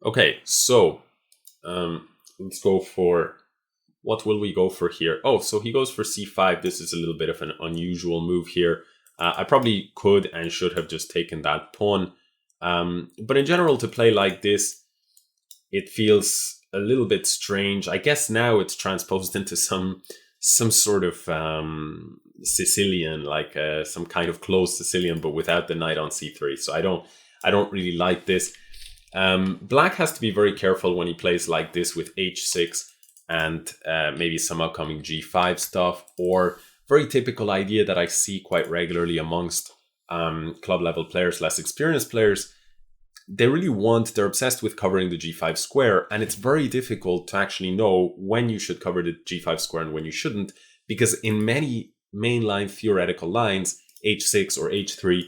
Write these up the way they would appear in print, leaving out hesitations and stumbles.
Okay, so let's go for, what will we go for here? Oh, so he goes for c5. This is a little bit of an unusual move here. I probably could and should have just taken that pawn. But in general, to play like this, it feels a little bit strange. I guess now it's transposed into some sort of Sicilian, like some kind of closed Sicilian, but without the knight on c3. So I don't really like this. Black has to be very careful when he plays like this with h6 and maybe some upcoming g5 stuff, or very typical idea that I see quite regularly amongst club level players, less experienced players. They're obsessed with covering the g5 square, and it's very difficult to actually know when you should cover the g5 square and when you shouldn't, because in many mainline theoretical lines, h6 or h3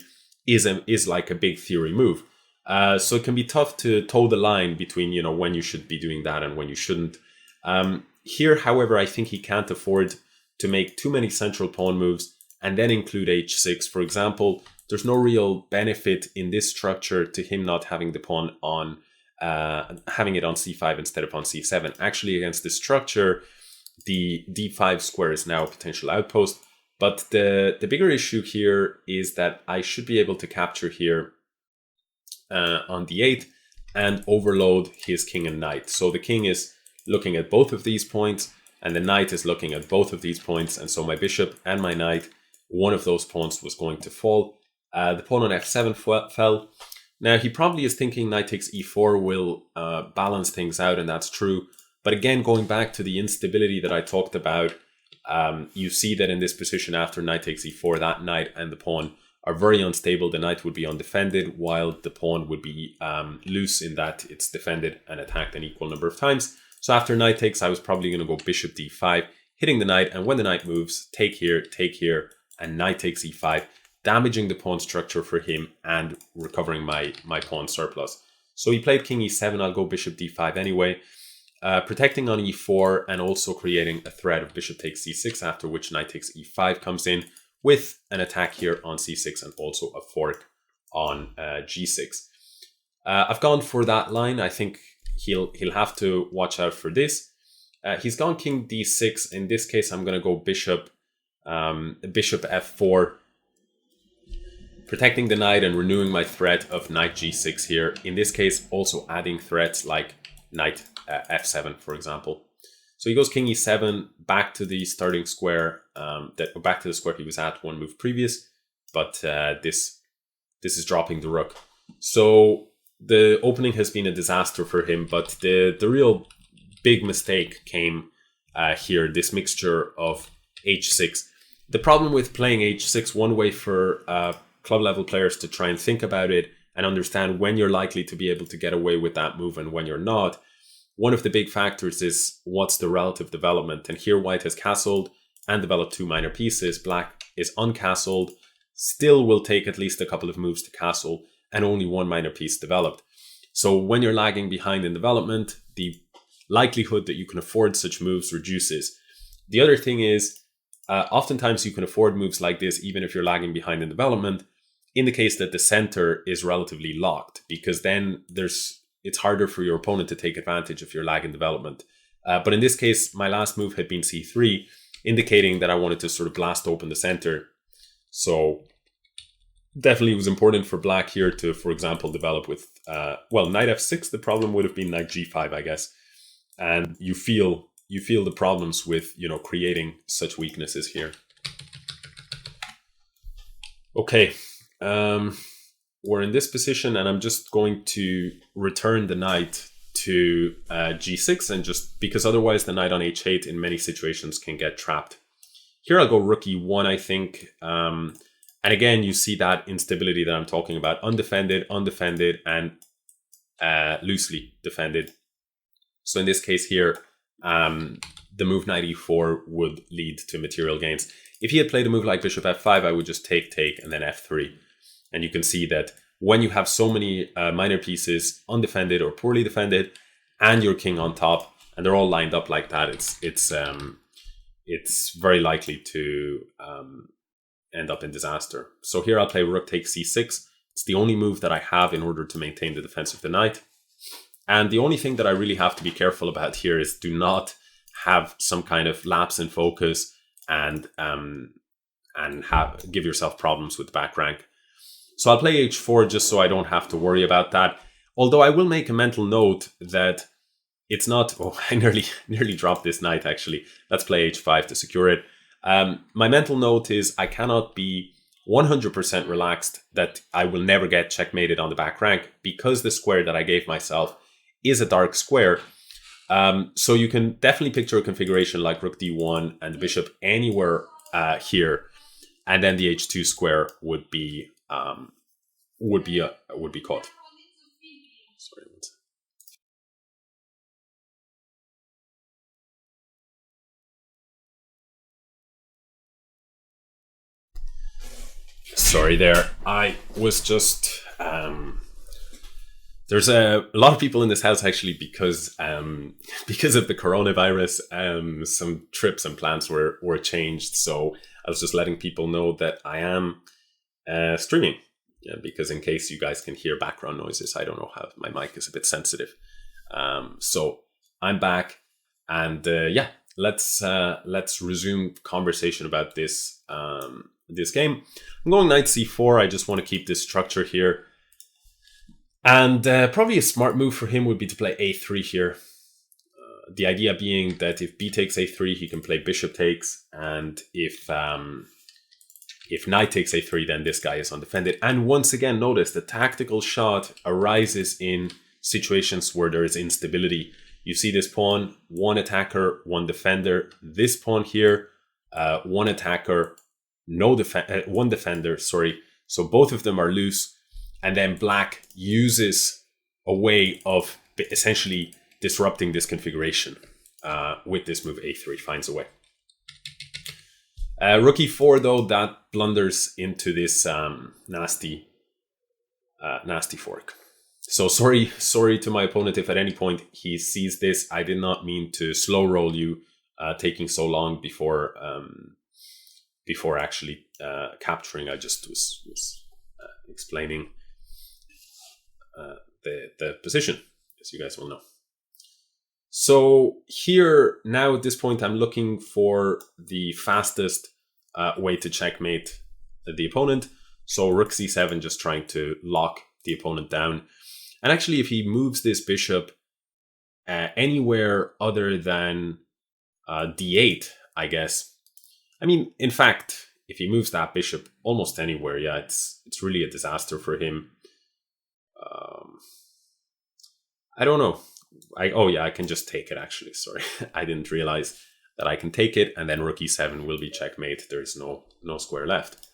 is like a big theory move. So it can be tough to toe the line between, when you should be doing that and when you shouldn't. Here, however, I think he can't afford to make too many central pawn moves and then include h6. For example, there's no real benefit in this structure to him not having the pawn on, having it on c5 instead of on c7. Actually, against this structure, the d5 square is now a potential outpost. But the bigger issue here is that I should be able to capture here on d8 and overload his king and knight. So the king is looking at both of these points, and the knight is looking at both of these points. And so my bishop and my knight, one of those pawns was going to fall. The pawn on f7 fell. Now, he probably is thinking knight takes e4 will balance things out, and that's true. But again, going back to the instability that I talked about, you see that in this position after knight takes e4, that knight and the pawn are very unstable. The knight would be undefended, while the pawn would be loose in that it's defended and attacked an equal number of times. So after knight takes, I was probably going to go bishop d5, hitting the knight, and when the knight moves, take here, and knight takes e5, damaging the pawn structure for him and recovering my pawn surplus. So he played king e7, I'll go bishop d5 anyway, protecting on e4 and also creating a threat of bishop takes c6, after which knight takes e5 comes in, with an attack here on c6 and also a fork on g6. I've gone for that line. I think he'll have to watch out for this. He's gone king d6. In this case, I'm going to go bishop f4, protecting the knight and renewing my threat of knight g6 here. In this case, also adding threats like knight f7, for example. So he goes king e7, back to the starting square, back to the square he was at one move previous, but this is dropping the rook. So the opening has been a disaster for him, but the real big mistake came here, this mixture of h6. The problem with playing h6, one way for club level players to try and think about it and understand when you're likely to be able to get away with that move and when you're not, one of the big factors is what's the relative development. And here white has castled and developed two minor pieces. Black is uncastled, still will take at least a couple of moves to castle, and only one minor piece developed. So when you're lagging behind in development, the likelihood that you can afford such moves reduces. The other thing is, oftentimes you can afford moves like this even if you're lagging behind in development, in the case that the center is relatively locked, because then it's harder for your opponent to take advantage of your lag in development. But in this case, my last move had been c3, indicating that I wanted to sort of blast open the center. So definitely it was important for black here to, for example, develop with, knight f6. The problem would have been knight g5, I guess. And you feel the problems with, creating such weaknesses here. Okay. We're in this position, and I'm just going to return the knight to g6, and just because otherwise the knight on h8 in many situations can get trapped. Here I'll go rook e1, I think. And again, you see that instability that I'm talking about. Undefended, and loosely defended. So in this case here, the move knight e4 would lead to material gains. If he had played a move like bishop f5, I would just take, and then f3. And you can see that when you have so many minor pieces undefended or poorly defended, and your king on top, and they're all lined up like that, it's very likely to end up in disaster. So here I'll play rook takes c6. It's the only move that I have in order to maintain the defense of the knight. And the only thing that I really have to be careful about here is do not have some kind of lapse in focus and give yourself problems with the back rank. So I'll play h4 just so I don't have to worry about that. Although I will make a mental note that it's not... Oh, I nearly dropped this knight, actually. Let's play h5 to secure it. My mental note is I cannot be 100% relaxed that I will never get checkmated on the back rank, because the square that I gave myself is a dark square. So you can definitely picture a configuration like rook d1 and the bishop anywhere here, and then the h2 square would be caught. Sorry. Sorry there. I was just... there's a lot of people in this house, actually, because of the coronavirus. Some trips and plans were changed. So I was just letting people know that I am streaming. Yeah, because in case you guys can hear background noises, I don't know how my mic is a bit sensitive. So I'm back, and yeah, let's resume conversation about this this game. I'm going knight c4. I just want to keep this structure here, and probably a smart move for him would be to play a3 here. The idea being that if b takes a3, he can play bishop takes, and if knight takes a3, then this guy is undefended. And once again, notice the tactical shot arises in situations where there is instability. You see this pawn, one attacker, one defender. This pawn here, one attacker, one defender, sorry. So both of them are loose. And then black uses a way of essentially disrupting this configuration with this move a3, finds a way. Rook e4, though, that blunders into this nasty fork. So sorry to my opponent if at any point he sees this. I did not mean to slow roll you, taking so long before actually capturing. I just was explaining the position, as you guys will know. So here, now at this point, I'm looking for the fastest way to checkmate the opponent. So rook c7, just trying to lock the opponent down. And actually, if he moves this bishop anywhere other than d8, I guess. I mean, in fact, if he moves that bishop almost anywhere, yeah, it's really a disaster for him. I don't know. Oh yeah, I can just take it, actually. Sorry, I didn't realize that I can take it, and then rook e7 will be checkmate. There is no square left.